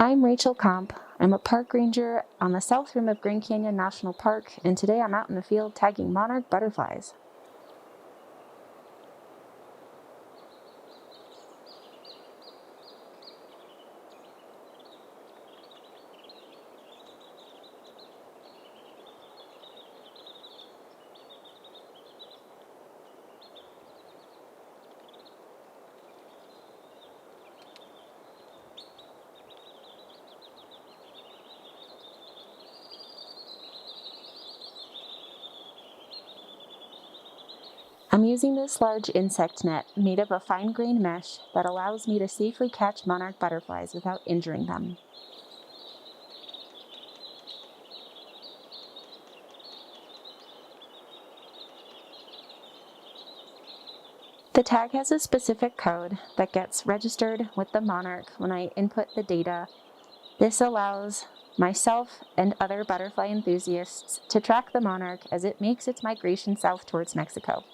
I'm Rachel Comp. I'm a park ranger on the south rim of Grand Canyon National Park, and today I'm out in the field tagging monarch butterflies. I'm using this large insect net made of a fine-grained mesh that allows me to safely catch monarch butterflies without injuring them. The tag has a specific code that gets registered with the monarch when I input the data. This allows myself and other butterfly enthusiasts to track the monarch as it makes its migration south towards Mexico.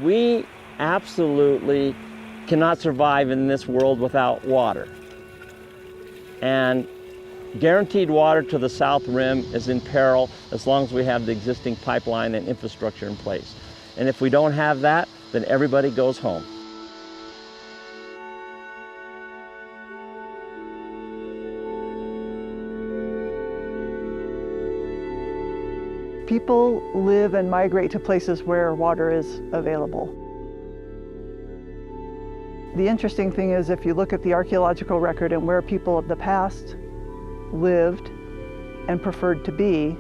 We absolutely cannot survive in this world without water. And guaranteed water to the South Rim is in peril as long as we have the existing pipeline and infrastructure in place. And if we don't have that, then everybody goes home. People live and migrate to places where water is available. The interesting thing is, if you look at the archaeological record and where people of the past lived and preferred to be,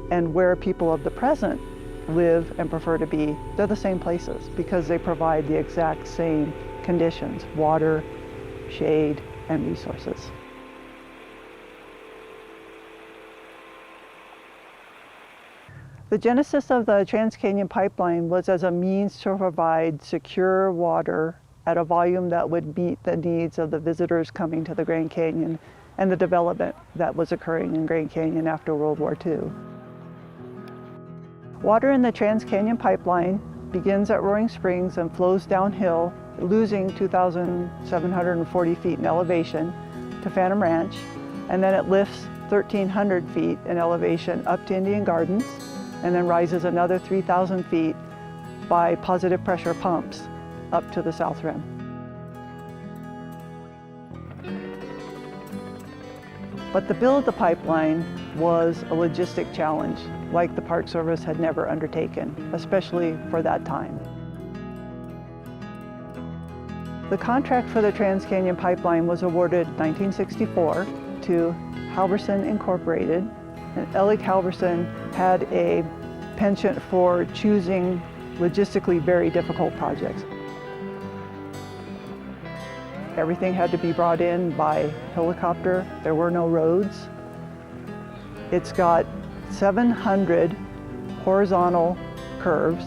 and where people of the present live and prefer to be, they're the same places because they provide the exact same conditions: water, shade, and resources. The genesis of the Trans-Canyon Pipeline was as a means to provide secure water at a volume that would meet the needs of the visitors coming to the Grand Canyon and the development that was occurring in Grand Canyon after World War II. Water in the Trans-Canyon Pipeline begins at Roaring Springs and flows downhill, losing 2,740 feet in elevation to Phantom Ranch, and then it lifts 1,300 feet in elevation up to Indian Gardens, and then rises another 3,000 feet by positive pressure pumps up to the South Rim. But the build of the pipeline was a logistic challenge like the Park Service had never undertaken, especially for that time. The contract for the Trans-Canyon Pipeline was awarded in 1964 to Halverson Incorporated, and Ellie Halverson had a penchant for choosing logistically very difficult projects. Everything had to be brought in by helicopter. There were no roads. It's got 700 horizontal curves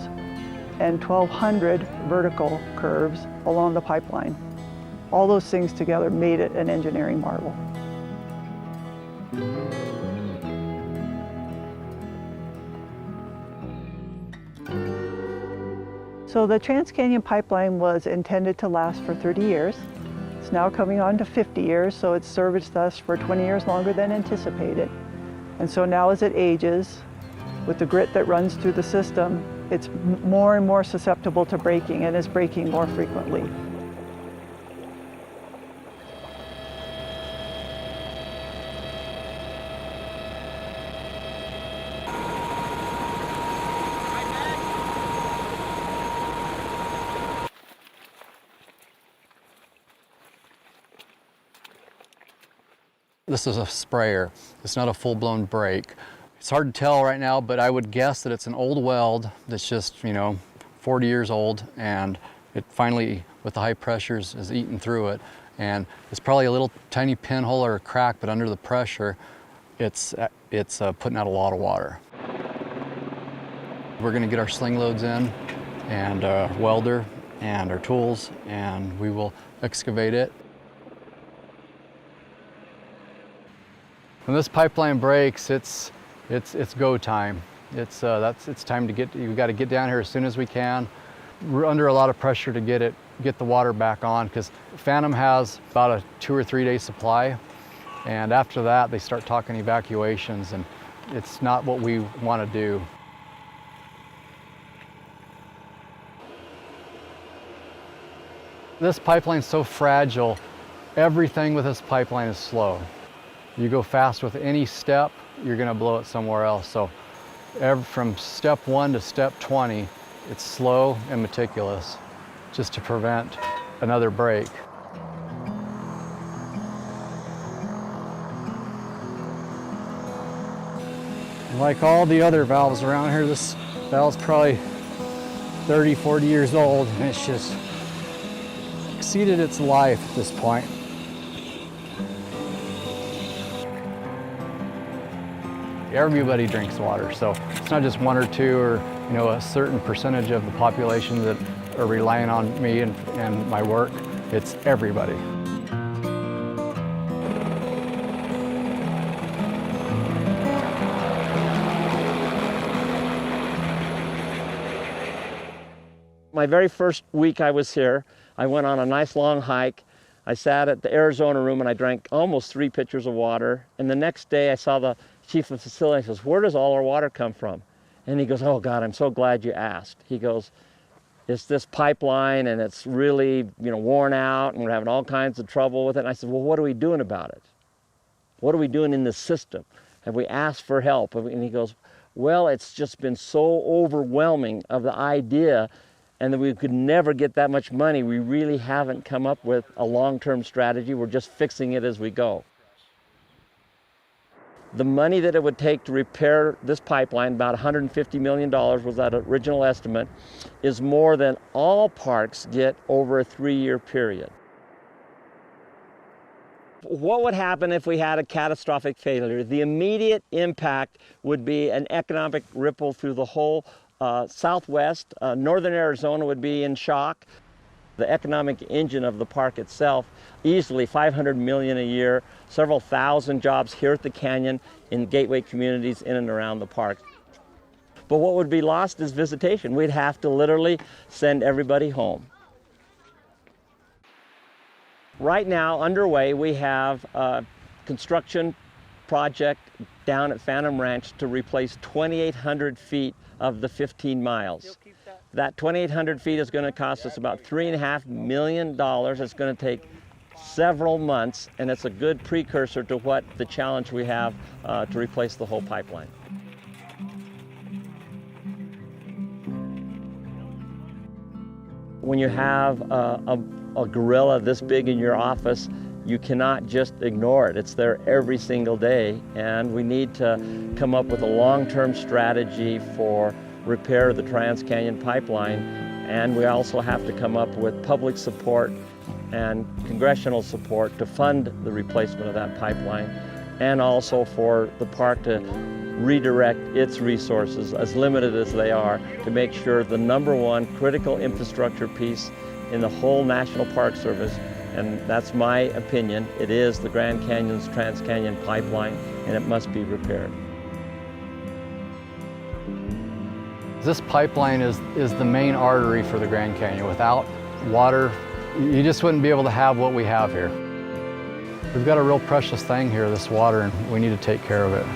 and 1,200 vertical curves along the pipeline. All those things together made it an engineering marvel. So the Trans-Canyon Pipeline was intended to last for 30 years. It's now coming on to 50 years, so it's serviced us for 20 years longer than anticipated. And so now as it ages, with the grit that runs through the system, it's more and more susceptible to breaking and is breaking more frequently. This is a sprayer. It's not a full-blown break. It's hard to tell right now, but I would guess that it's an old weld that's just, 40 years old, and it finally, with the high pressures, is eating through it. And it's probably a little tiny pinhole or a crack, but under the pressure, it's putting out a lot of water. We're gonna get our sling loads in, and our welder, and our tools, and we will excavate it. When this pipeline breaks, it's go time. It's time to we've got to get down here as soon as we can. We're under a lot of pressure to get the water back on, because Phantom has about a 2 or 3 day supply, and after that they start talking evacuations, and it's not what we want to do. This pipeline's so fragile, everything with this pipeline is slow. You go fast with any step, you're going to blow it somewhere else. So from step 1 to step 20, it's slow and meticulous, just to prevent another break. Like all the other valves around here, this valve's probably 30, 40 years old, and it's just exceeded its life at this point. Everybody drinks water, so it's not just 1 or 2 or a certain percentage of the population that are relying on me and my work. It's everybody. My very first week I was here, I went on a nice long hike. I sat at the Arizona room and I drank almost 3 pitchers of water. And the next day I saw the chief of facility. He says, "Where does all our water come from?" And he goes, "Oh God, I'm so glad you asked." He goes, "It's this pipeline and it's really, worn out and we're having all kinds of trouble with it." And I said, "Well, what are we doing about it? What are we doing in this system? Have we asked for help?" And he goes, "Well, it's just been so overwhelming of the idea, and that we could never get that much money. We really haven't come up with a long-term strategy. We're just fixing it as we go." The money that it would take to repair this pipeline, about $150 million was that original estimate, is more than all parks get over a 3-year period. What would happen if we had a catastrophic failure? The immediate impact would be an economic ripple through the whole Southwest. Northern Arizona would be in shock. The economic engine of the park itself, easily $500 million a year, several thousand jobs here at the canyon, in gateway communities in and around the park. But what would be lost is visitation. We'd have to literally send everybody home. Right now, underway, we have a construction project down at Phantom Ranch to replace 2,800 feet of the 15 miles. That 2,800 feet is going to cost us about $3.5 million. It's going to take several months, and it's a good precursor to what the challenge we have to replace the whole pipeline. When you have a gorilla this big in your office, you cannot just ignore it. It's there every single day, and we need to come up with a long-term strategy for repair of the Trans-Canyon Pipeline, and we also have to come up with public support and congressional support to fund the replacement of that pipeline, and also for the park to redirect its resources, as limited as they are, to make sure the #1 critical infrastructure piece in the whole National Park Service, and that's my opinion, it is the Grand Canyon's Trans-Canyon Pipeline, and it must be repaired. This pipeline is the main artery for the Grand Canyon. Without water, you just wouldn't be able to have what we have here. We've got a real precious thing here, this water, and we need to take care of it.